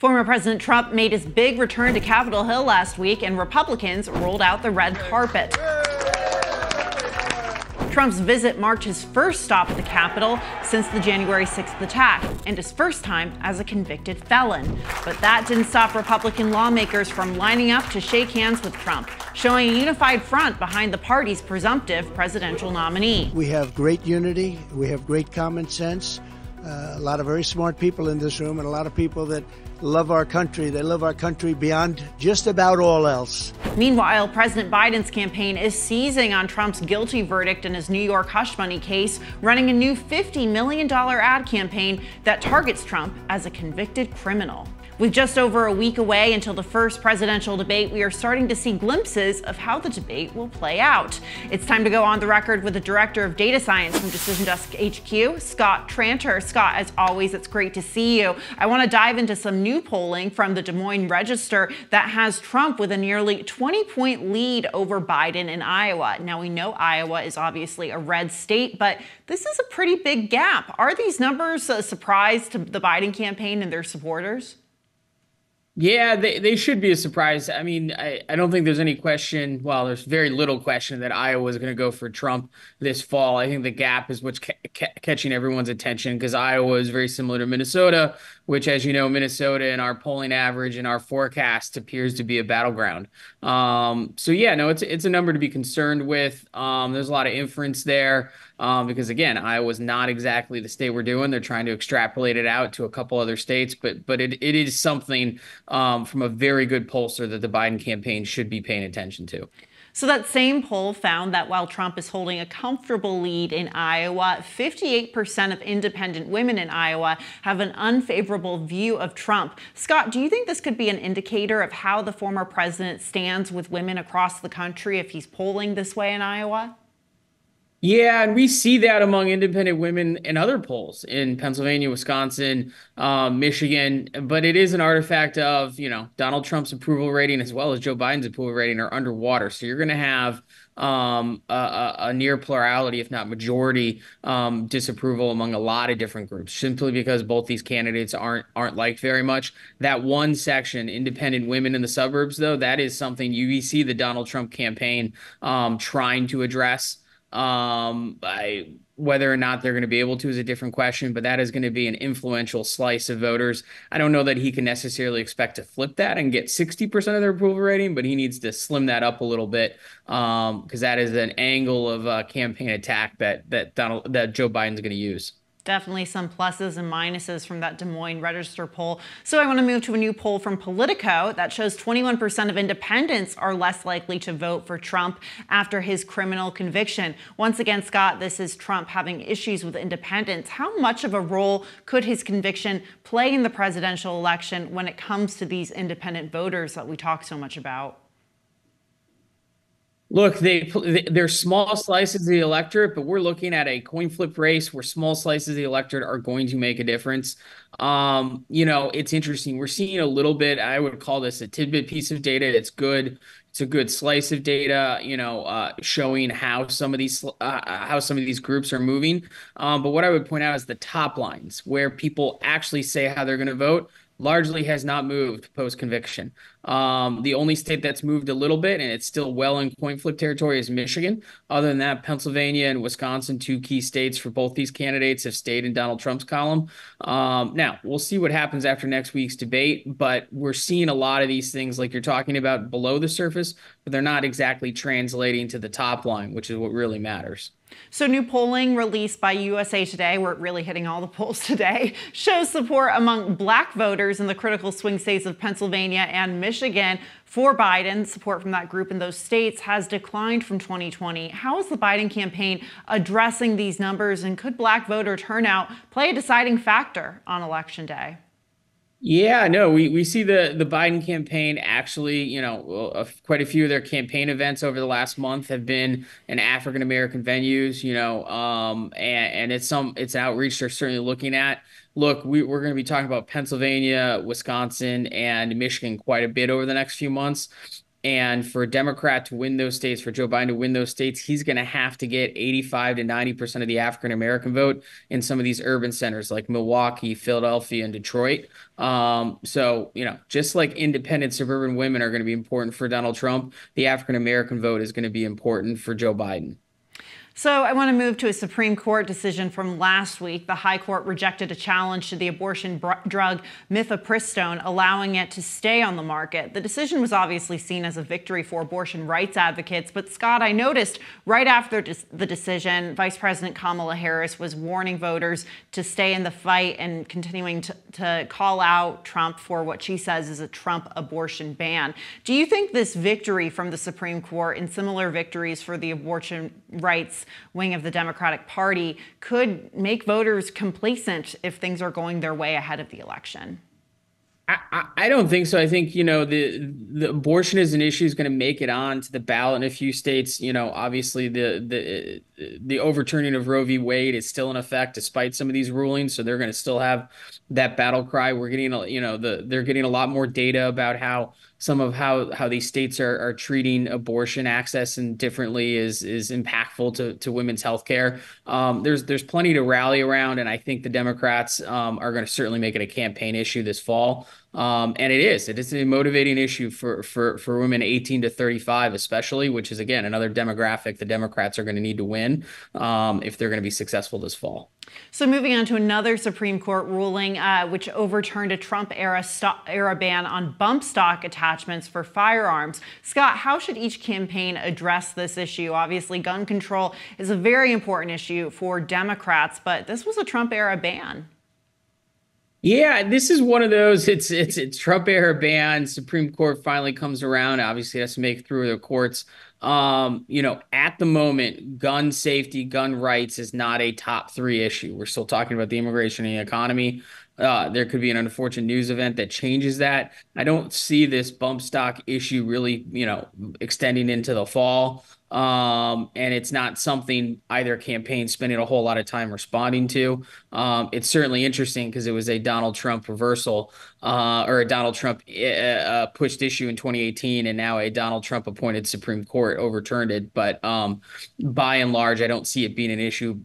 Former President Trump made his big return to Capitol Hill last week, and Republicans rolled out the red carpet. Trump's visit marked his first stop at the Capitol since the January 6th attack, and his first time as a convicted felon. But that didn't stop Republican lawmakers from lining up to shake hands with Trump, showing a unified front behind the party's presumptive presidential nominee. We have great unity. We have great common sense. A lot of very smart people in this room, and a lot of people that love our country. They love our country beyond just about all else. Meanwhile, President Biden's campaign is seizing on Trump's guilty verdict in his New York hush money case, running a new $50 million ad campaign that targets Trump as a convicted criminal. With just over a week away until the first presidential debate, we are starting to see glimpses of how the debate will play out. It's time to go on the record with the director of data science from Decision Desk HQ, Scott Tranter. Scott, as always, it's great to see you. I want to dive into some new polling from the Des Moines Register that has Trump with a nearly 20-point lead over Biden in Iowa. Now, we know Iowa is obviously a red state, but this is a pretty big gap. Are these numbers a surprise to the Biden campaign and their supporters? Yeah, they should be a surprise. I mean, I don't think there's any question. Well, there's very little question that Iowa is going to go for Trump this fall. I think the gap is what's catching everyone's attention, because Iowa is very similar to Minnesota, which, as you know, Minnesota in our polling average and our forecast appears to be a battleground. So yeah, no, it's a number to be concerned with. There's a lot of inference there because, again, Iowa's not exactly the state we're doing. They're trying to extrapolate it out to a couple other states, but it is something from a very good pollster that the Biden campaign should be paying attention to. So that same poll found that while Trump is holding a comfortable lead in Iowa, 58% of independent women in Iowa have an unfavorable view of Trump. Scott, do you think this could be an indicator of how the former president stands with women across the country if he's polling this way in Iowa? Yeah, and we see that among independent women in other polls in Pennsylvania, Wisconsin, Michigan. But it is an artifact of, Donald Trump's approval rating as well as Joe Biden's approval rating are underwater. So you're going to have a near plurality, if not majority, disapproval among a lot of different groups, simply because both these candidates aren't liked very much. That one section, independent women in the suburbs, though, that is something you see the Donald Trump campaign trying to address. Whether or not they're going to be able to is a different question, but that is going to be an influential slice of voters. I don't know that he can necessarily expect to flip that and get 60% of their approval rating, but he needs to slim that up a little bit because that is an angle of campaign attack that Joe Biden's going to use. Definitely some pluses and minuses from that Des Moines Register poll. So I want to move to a new poll from Politico that shows 21% of independents are less likely to vote for Trump after his criminal conviction. Once again, Scott, this is Trump having issues with independents. How much of a role could his conviction play in the presidential election when it comes to these independent voters that we talk so much about? Look, they're small slices of the electorate, but we're looking at a coin flip race where small slices of the electorate are going to make a difference. It's interesting. We're seeing a little bit, I would call this a tidbit piece of data. It's good. It's a good slice of data, showing how some of these groups are moving. But what I would point out is the top lines where people actually say how they're going to vote largely has not moved post-conviction. The only state that's moved a little bit, and it's still well in coin flip territory, is Michigan. Other than that, Pennsylvania and Wisconsin, two key states for both these candidates, have stayed in Donald Trump's column. Now, we'll see what happens after next week's debate, but we're seeing a lot of these things like you're talking about below the surface, but they're not exactly translating to the top line, which is what really matters. So new polling released by USA Today, we're really hitting all the polls today, shows support among Black voters in the critical swing states of Pennsylvania and Michigan for Biden. Support from that group in those states has declined from 2020. How is the Biden campaign addressing these numbers, and could Black voter turnout play a deciding factor on Election Day? Yeah, no, we see the Biden campaign actually, quite a few of their campaign events over the last month have been in African-American venues, and it's outreach they're certainly looking at. Look, we're going to be talking about Pennsylvania, Wisconsin, and Michigan quite a bit over the next few months. And for a Democrat to win those states, for Joe Biden to win those states, he's going to have to get 85 to 90% of the African American vote in some of these urban centers like Milwaukee, Philadelphia, and Detroit. So, just like independent suburban women are going to be important for Donald Trump, the African American vote is going to be important for Joe Biden. So I want to move to a Supreme Court decision from last week. The High Court rejected a challenge to the abortion drug mifepristone, allowing it to stay on the market. The decision was obviously seen as a victory for abortion rights advocates. But Scott, I noticed right after the decision, Vice President Kamala Harris was warning voters to stay in the fight and continuing to call out Trump for what she says is a Trump abortion ban. Do you think this victory from the Supreme Court and similar victories for the abortion rights wing of the Democratic Party could make voters complacent if things are going their way ahead of the election? I don't think so. I think, the abortion as an issue is going to make it on to the ballot in a few states. Obviously the overturning of Roe v. Wade is still in effect despite some of these rulings. So they're going to still have that battle cry. We're getting, they're getting a lot more data about how these states are treating abortion access and differently is impactful to women's health care. There's plenty to rally around, and I think the Democrats are going to certainly make it a campaign issue this fall. And it is a motivating issue for women 18 to 35, especially, which is, again, another demographic the Democrats are going to need to win if they're going to be successful this fall. So moving on to another Supreme Court ruling, which overturned a Trump-era ban on bump stock attachments for firearms. Scott, how should each campaign address this issue? Obviously, gun control is a very important issue for Democrats, but this was a Trump-era ban. Yeah, this is one of those. It's Trump era ban. Supreme Court finally comes around. Obviously, it has to make it through the courts. At the moment, gun safety, gun rights is not a top 3 issue. We're still talking about the immigration and the economy. There could be an unfortunate news event that changes that. I don't see this bump stock issue really, extending into the fall. And it's not something either campaign spending a whole lot of time responding to. It's certainly interesting because it was a Donald Trump reversal or a Donald Trump pushed issue in 2018, and now a Donald Trump appointed Supreme Court overturned it. But by and large, I don't see it being an issue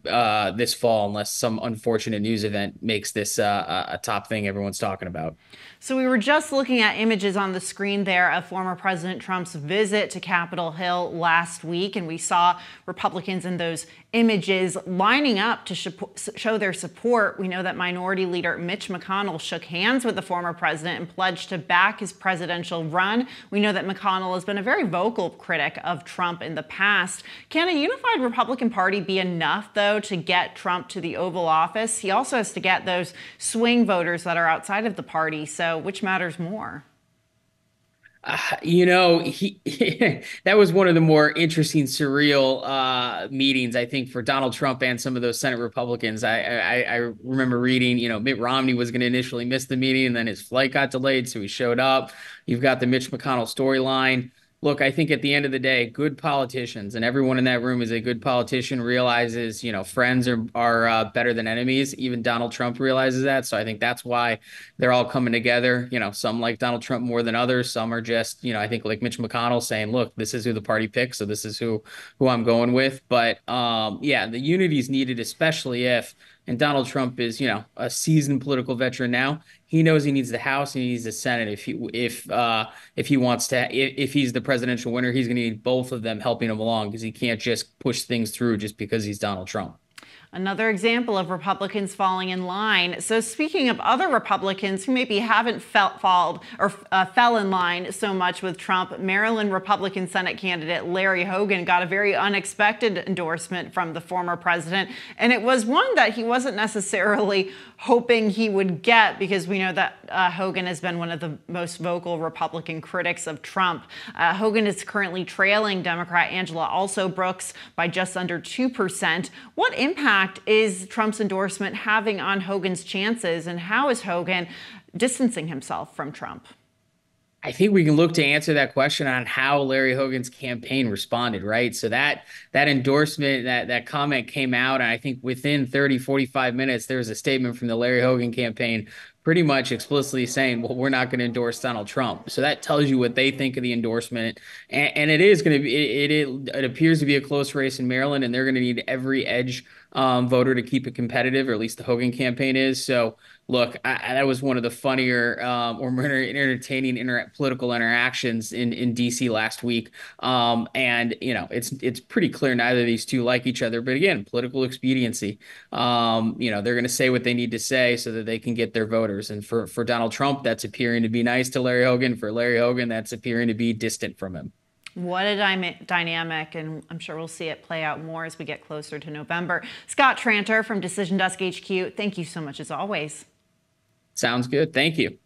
this fall unless some unfortunate news event makes this a top thing everyone's talking about. So we were just looking at images on the screen there of former President Trump's visit to Capitol Hill last week, and we saw Republicans in those images lining up to show their support. We know that Minority Leader Mitch McConnell shook hands with the former president and pledged to back his presidential run. We know that McConnell has been a very vocal critic of Trump in the past. Can a unified Republican Party be enough, though, to get Trump to the Oval Office? He also has to get those swing voters that are outside of the party. So which matters more? That was one of the more interesting, surreal meetings, I think, for Donald Trump and some of those Senate Republicans. I remember reading, Mitt Romney was going to initially miss the meeting, and then his flight got delayed, so he showed up. You've got the Mitch McConnell storyline. Look, I think at the end of the day, good politicians, and everyone in that room is a good politician, realizes, friends are better than enemies. Even Donald Trump realizes that. So I think that's why they're all coming together. Some like Donald Trump more than others. Some are just, I think like Mitch McConnell saying, look, this is who the party picks, so this is who I'm going with. But the unity is needed, especially if, and Donald Trump is, a seasoned political veteran now. He knows he needs the House and he needs the Senate. If he wants to, if he's the presidential winner, he's going to need both of them helping him along, because he can't just push things through just because he's Donald Trump. Another example of Republicans falling in line. So speaking of other Republicans who maybe haven't fell in line so much with Trump, Maryland Republican Senate candidate Larry Hogan got a very unexpected endorsement from the former president. And it was one that he wasn't necessarily hoping he would get, because we know that Hogan has been one of the most vocal Republican critics of Trump. Hogan is currently trailing Democrat Angela Brooks by just under 2%. What impact is Trump's endorsement having on Hogan's chances, and how is Hogan distancing himself from Trump? I think we can look to answer that question on how Larry Hogan's campaign responded, right? So that endorsement, that comment came out, and I think within 30, 45 minutes, there was a statement from the Larry Hogan campaign pretty much explicitly saying, well, we're not going to endorse Donald Trump. So that tells you what they think of the endorsement. And it is going to be, it appears to be a close race in Maryland, and they're going to need every edge voter to keep it competitive, or at least the Hogan campaign is. So look, that was one of the funnier or more entertaining political interactions in DC last week. And it's pretty clear neither of these two like each other. But again, political expediency. They're going to say what they need to say so that they can get their voters. And for Donald Trump, that's appearing to be nice to Larry Hogan. For Larry Hogan, that's appearing to be distant from him. What a dynamic, and I'm sure we'll see it play out more as we get closer to November. Scott Tranter from Decision Desk HQ, thank you so much as always. Sounds good. Thank you.